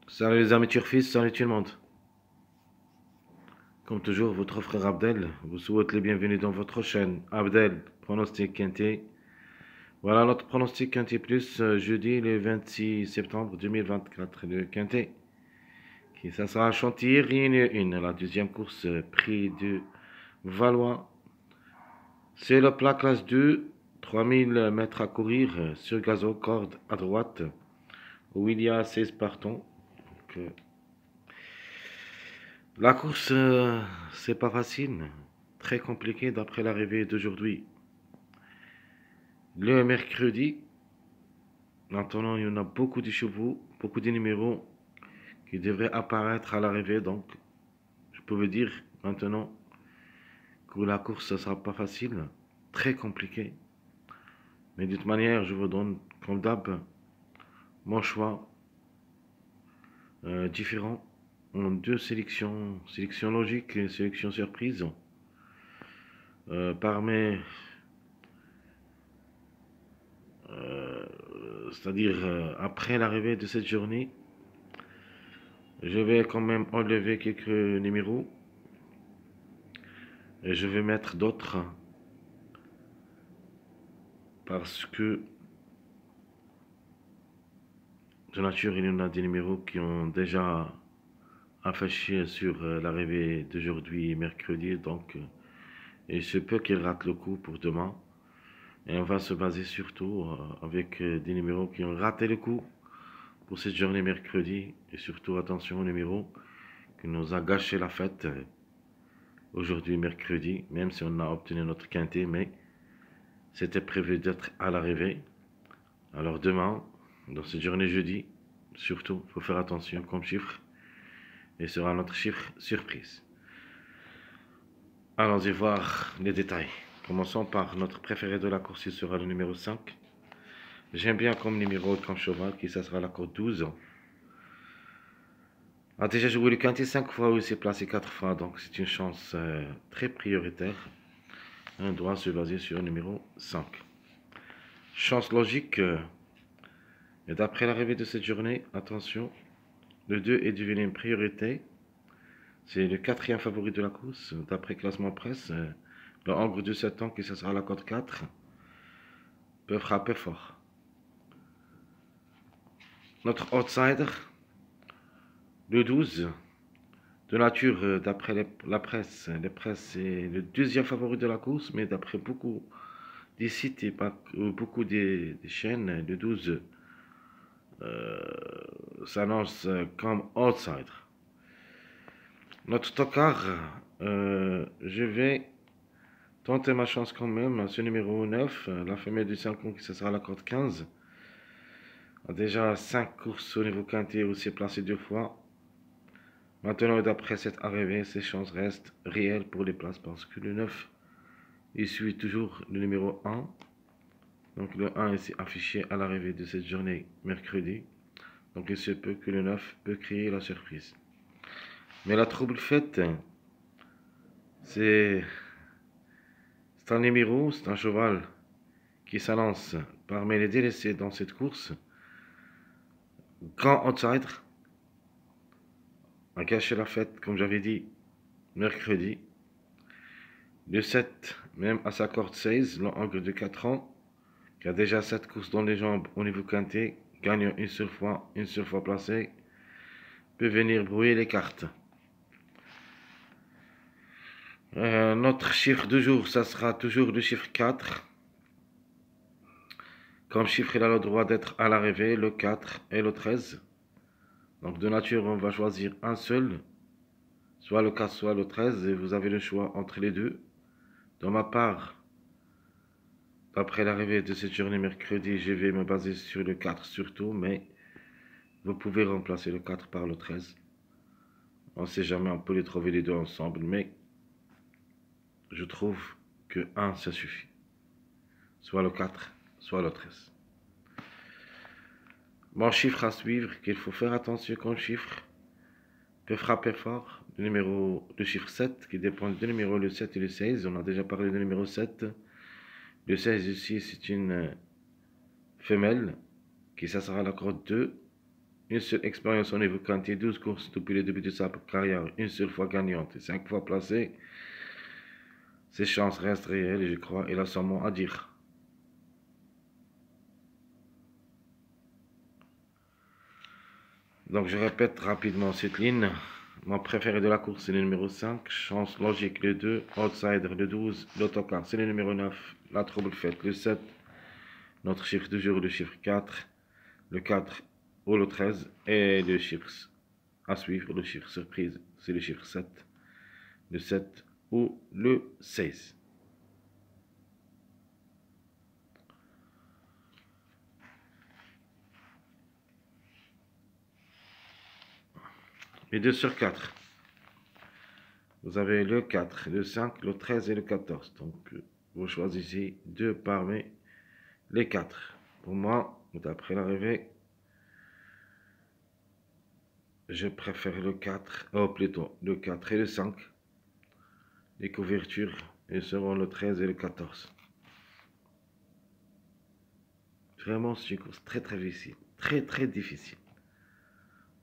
Salut les amis turfistes, salut tout le monde. Comme toujours, votre frère Abdel vous souhaite les bienvenus dans votre chaîne Abdel Pronostic Quintet. Voilà notre pronostic Quintet Plus jeudi le 26 septembre 2024. Le Quintet, qui ça sera à Chantilly, la deuxième course prix de Valois. C'est le plat classe 2, 3000 mètres à courir sur gazon, corde à droite, où il y a 16 partants. Donc, la course, c'est pas facile, très compliqué d'après l'arrivée d'aujourd'hui. Le mercredi, maintenant, il y en a beaucoup de chevaux, beaucoup de numéros qui devraient apparaître à l'arrivée. Donc, je peux vous dire maintenant que la course, ne sera pas facile, très compliqué. Mais de toute manière, je vous donne, comme d'hab, mon choix différent en deux sélections, sélection logique et sélection surprise. Parmi c'est-à-dire après l'arrivée de cette journée, je vais quand même enlever quelques numéros et je vais mettre d'autres parce que de nature il y en a des numéros qui ont déjà affiché sur l'arrivée d'aujourd'hui mercredi, donc il se peut qu'ils ratent le coup pour demain et on va se baser surtout avec des numéros qui ont raté le coup pour cette journée mercredi et surtout attention aux numéros qui nous a gâché la fête aujourd'hui mercredi, même si on a obtenu notre quintet, mais c'était prévu d'être à l'arrivée. Alors demain, dans cette journée jeudi, surtout, il faut faire attention comme chiffre, et sera notre chiffre surprise. Allons-y voir les détails. Commençons par notre préféré de la course, il sera le numéro 5. J'aime bien comme numéro comme cheval, qui ça sera la course 12. A déjà joué le quintet 5 fois, ou il s'est placé 4 fois, donc c'est une chance très prioritaire. On doit se baser sur le numéro 5. Chance logique, et d'après l'arrivée de cette journée, attention, le 2 est devenu une priorité. C'est le quatrième favori de la course, d'après classement presse. Le Hongre de 7 ans, qui ce sera la cote 4, peut frapper fort. Notre outsider, le 12, de nature, d'après la presse, c'est le deuxième favori de la course, mais d'après beaucoup des sites et beaucoup des chaînes, le 12 s'annonce comme outsider. Notre tocard, je vais tenter ma chance quand même. Ce numéro 9, la femelle du 5 ans, qui ce sera la cote 15, a déjà 5 courses au niveau quintet où s'est placé 2 fois. Maintenant, d'après cette arrivée, ses chances restent réelles pour les places parce que le 9, il suit toujours le numéro 1. Donc le 1 est affiché à l'arrivée de cette journée mercredi. Donc il se peut que le 9 peut créer la surprise. Mais la trouble faite, c'est un numéro, c'est un cheval qui s'annonce parmi les délaissés dans cette course. Grand outsider, a gâché la fête, comme j'avais dit, mercredi. Le 7, même à sa corde 16, l'angle de 4 ans, qui a déjà 7 courses dans les jambes au niveau quintet, gagnant une seule fois placé, peut venir brouiller les cartes. Notre chiffre de jour, ça sera toujours le chiffre 4. Comme chiffre, il a le droit d'être à l'arrivée, le 4 et le 13. Donc de nature, on va choisir un seul, soit le 4, soit le 13, et vous avez le choix entre les deux. De ma part, d'après l'arrivée de cette journée mercredi, je vais me baser sur le 4 surtout, mais vous pouvez remplacer le 4 par le 13. On ne sait jamais, on peut les trouver les deux ensemble, mais je trouve que 1, ça suffit. Soit le 4, soit le 13. Mon chiffre à suivre, qu'il faut faire attention comme chiffre, peut frapper fort. Le chiffre 7, qui dépend du numéro le 7 et le 16. On a déjà parlé du numéro 7. Le 16 ici, c'est une femelle, qui ça sera la corde 2. une seule expérience au niveau quantier, 12 courses depuis le début de sa carrière, une seule fois gagnante et 5 fois placée. Ses chances restent réelles et je crois il a son mot à dire. Donc je répète rapidement cette ligne. Mon préféré de la course c'est le numéro 5, chance logique le 2, outsider le 12, l'autocar c'est le numéro 9, la trouble faite le 7, notre chiffre du jour le chiffre 4, le 4 ou le 13 et le chiffre à suivre, le chiffre surprise c'est le chiffre 7, le 7 ou le 16. Et 2 sur 4. Vous avez le 4, le 5, le 13 et le 14. Donc, vous choisissez 2 parmi les 4. Pour moi, d'après l'arrivée, je préfère le 4, plutôt le 4 et le 5. Les couvertures seront le 13 et le 14. Vraiment, c'est une course très très difficile. Très très difficile.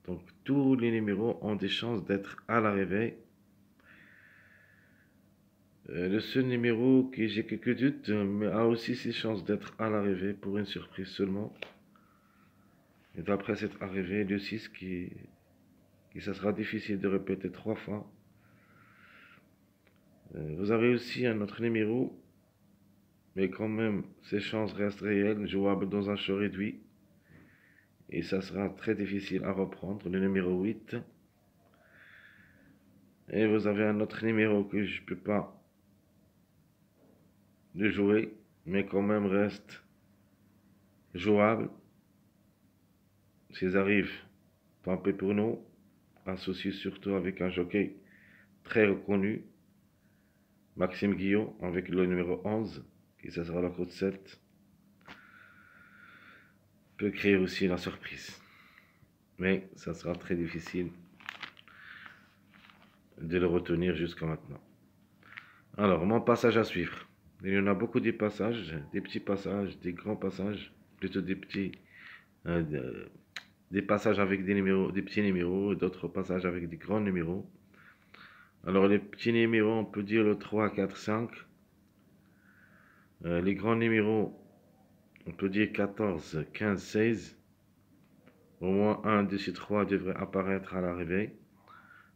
Donc, tous les numéros ont des chances d'être à l'arrivée. Le seul numéro qui j'ai quelques doutes, mais a aussi ses chances d'être à l'arrivée pour une surprise seulement. Et d'après cette arrivée, le 6 qui ça sera difficile de répéter 3 fois. Vous avez aussi un autre numéro, mais quand même, ses chances restent réelles, jouables dans un show réduit. Et ça sera très difficile à reprendre, le numéro 8. Et vous avez un autre numéro que je ne peux pas de jouer, mais quand même reste jouable. S'ils arrivent, tant pis pour nous, associé surtout avec un jockey très reconnu, Maxime Guillot, avec le numéro 11, qui ça sera la cote 7, peut créer aussi la surprise. Mais ça sera très difficile de le retenir jusqu'à maintenant. Alors, mon passage à suivre. Il y en a beaucoup de passages, des petits passages, des grands passages, plutôt des petits, des passages avec des numéros, des petits numéros, d'autres passages avec des grands numéros. Alors, les petits numéros, on peut dire le 3, 4, 5. Les grands numéros, on peut dire 14, 15, 16. Au moins un de ces trois devrait apparaître à l'arrivée.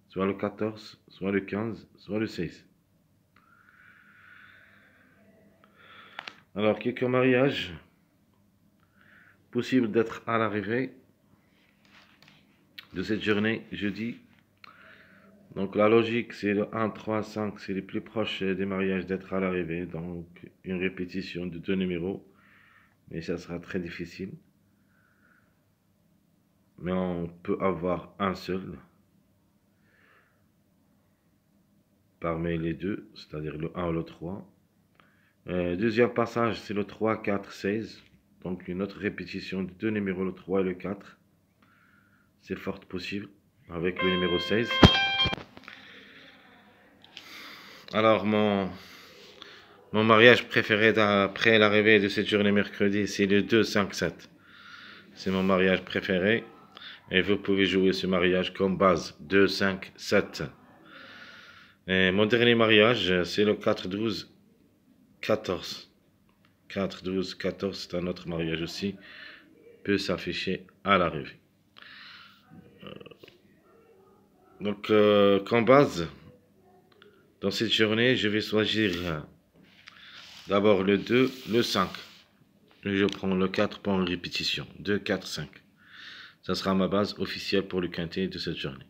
Soit le 14, soit le 15, soit le 16. Alors, quelques mariages possibles d'être à l'arrivée de cette journée, jeudi. Donc, la logique, c'est le 1, 3, 5, c'est les plus proches des mariages d'être à l'arrivée. Donc, une répétition de 2 numéros. Mais ça sera très difficile. Mais on peut avoir un seul parmi les deux, c'est-à-dire le 1 ou le 3. Deuxième passage, c'est le 3, 4, 16. Donc une autre répétition de 2 numéros, le 3 et le 4. C'est fort possible avec le numéro 16. Alors mon mariage préféré après l'arrivée de cette journée mercredi, c'est le 2, 5, 7. C'est mon mariage préféré. Et vous pouvez jouer ce mariage comme base. 2, 5, 7. Et mon dernier mariage, c'est le 4, 12, 14. 4, 12, 14, c'est un autre mariage aussi. Peut s'afficher à l'arrivée. Donc, comme base, dans cette journée, je vais choisir d'abord le 2, le 5. Je prends le 4 pour une répétition. 2, 4, 5. Ça sera ma base officielle pour le quintet de cette journée.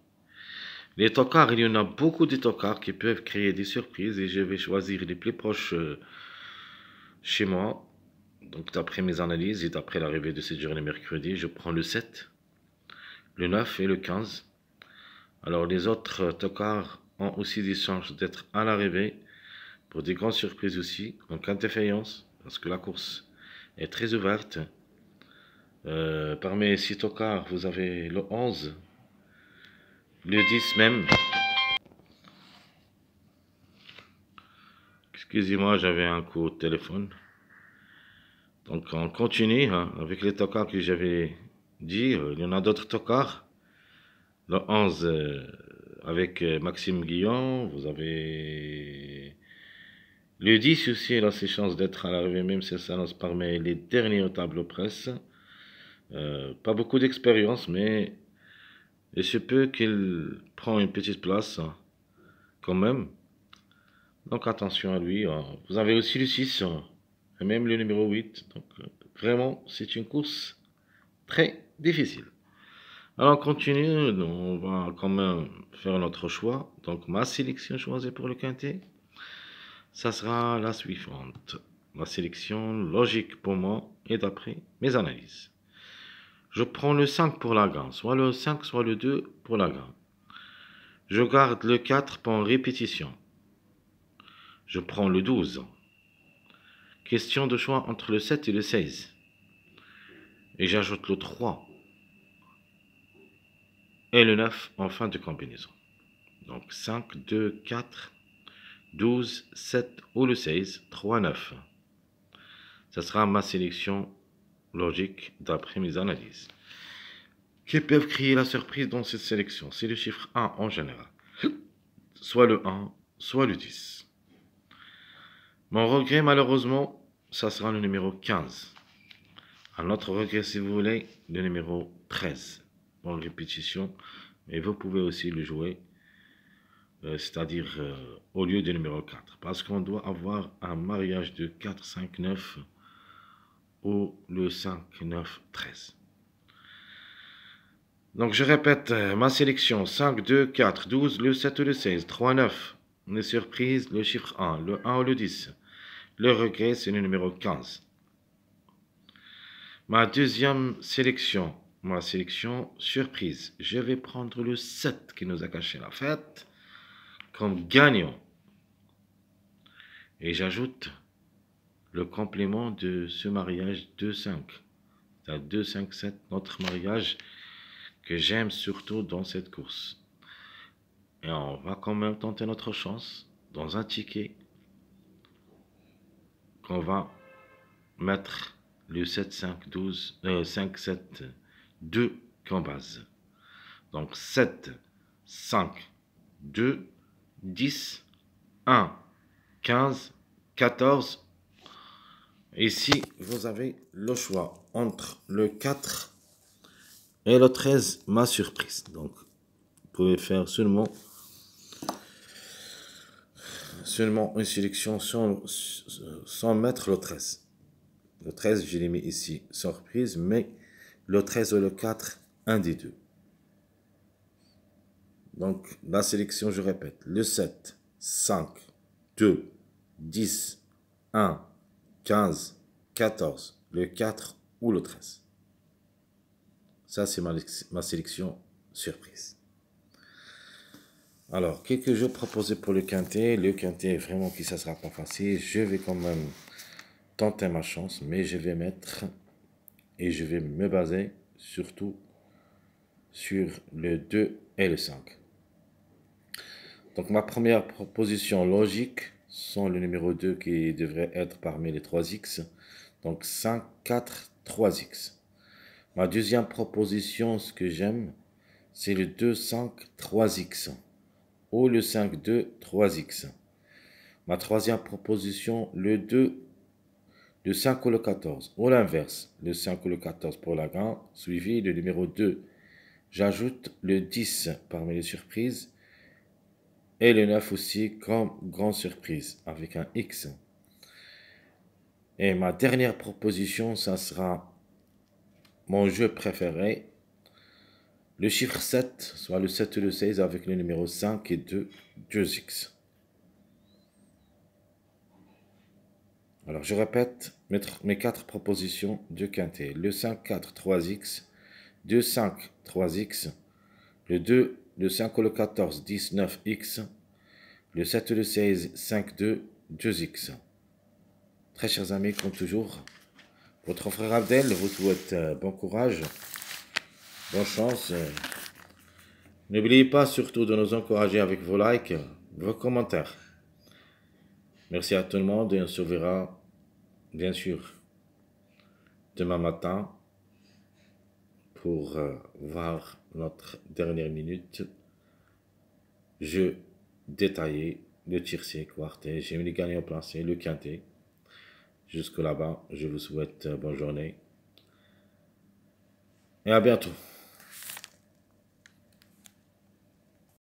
Les tocards, il y en a beaucoup de tocards qui peuvent créer des surprises et je vais choisir les plus proches chez moi. Donc, d'après mes analyses et d'après l'arrivée de cette journée mercredi, je prends le 7, le 9 et le 15. Alors, les autres tocards ont aussi des chances d'être à l'arrivée pour des grandes surprises aussi, en cas de défaillance, parce que la course est très ouverte. Parmi 6 tocards, vous avez le 11, le 10 même. Excusez-moi, j'avais un coup de téléphone. Donc on continue hein, avec les tocards que j'avais dit, il y en a d'autres tocards. Le 11 avec Maxime Guillon, vous avez le 10 aussi, il a ses chances d'être à l'arrivée, même si ça s'annonce parmi les derniers au tableau presse. Pas beaucoup d'expérience, mais il se peut qu'il prend une petite place quand même. Donc attention à lui. Vous avez aussi le 6 et même le numéro 8. Donc vraiment, c'est une course très difficile. Alors on continue, on va quand même faire notre choix. Donc ma sélection choisie pour le quintet, ça sera la suivante. La sélection logique pour moi et d'après mes analyses. Je prends le 5 pour la gagne, soit le 5, soit le 2 pour la gagne. Je garde le 4 pour répétition. Je prends le 12. Question de choix entre le 7 et le 16. Et j'ajoute le 3 et le 9 en fin de combinaison. Donc 5, 2, 4, 12, 7 ou le 16, 3, 9. Ça sera ma sélection logique d'après mes analyses. Qui peuvent créer la surprise dans cette sélection? C'est le chiffre 1 en général. Soit le 1, soit le 10. Mon regret, malheureusement, ça sera le numéro 15. Un autre regret, si vous voulez, le numéro 13. En répétition. Et vous pouvez aussi le jouer, c'est-à-dire au lieu du numéro 4. Parce qu'on doit avoir un mariage de 4, 5, 9 ou le 5, 9, 13. Donc je répète ma sélection 5, 2, 4, 12, le 7 ou le 16, 3, 9. Les surprises, le chiffre 1, le 1 ou le 10. Le regret, c'est le numéro 15. Ma deuxième sélection, ma sélection surprise. Je vais prendre le 7 qui nous a caché la fête comme gagnant. Et j'ajoute le complément de ce mariage 2-5. C'est 2-5-7, notre mariage que j'aime surtout dans cette course. Et on va quand même tenter notre chance dans un ticket qu'on va mettre le 7-5-12, 5-7-2 comme base. Donc 7, 5, 2, 10, 1, 15, 14. Ici, vous avez le choix entre le 4 et le 13, ma surprise. Donc, vous pouvez faire seulement une sélection sans mettre le 13. Le 13, je l'ai mis ici, surprise, mais le 13 ou le 4, un des deux. Donc, la sélection, je répète, le 7, 5, 2, 10, 1, 15, 14, le 4 ou le 13. Ça, c'est ma sélection surprise. Alors, quelques jeux proposés pour le quintet. Le quintet, vraiment que ça ne sera pas facile. Je vais quand même tenter ma chance, mais je vais mettre et je vais me baser surtout sur le 2 et le 5. Donc, ma première proposition logique sont le numéro 2 qui devrait être parmi les 3x. Donc, 5, 4, 3x. Ma deuxième proposition, ce que j'aime, c'est le 2, 5, 3x. Ou le 5, 2, 3x. Ma troisième proposition, le 2, le 5 ou le 14. Ou l'inverse, le 5 ou le 14 pour la gagne, suivi le numéro 2. J'ajoute le 10 parmi les surprises. Et le 9 aussi comme grande surprise, avec un X. Et ma dernière proposition, ça sera mon jeu préféré. Le chiffre 7, soit le 7 ou le 16 avec le numéro 5 et 2, 2x. Alors je répète mes 4 propositions de quintet. Le 5, 4, 3x. 2, 5, 3x. Le 2, le 5 ou le 14, 10, 9x. Le 7 ou le 16, 5, 2, 2x. Très chers amis, comme toujours, votre frère Abdel vous souhaite bon courage, bonne chance. N'oubliez pas surtout de nous encourager avec vos likes, vos commentaires. Merci à tout le monde et on se verra, bien sûr, demain matin pour voir notre dernière minute. Jeu détaillé, le tiercé, quartet, j'ai mis les gagnants placés, le quintet. Jusque là-bas, je vous souhaite bonne journée et à bientôt.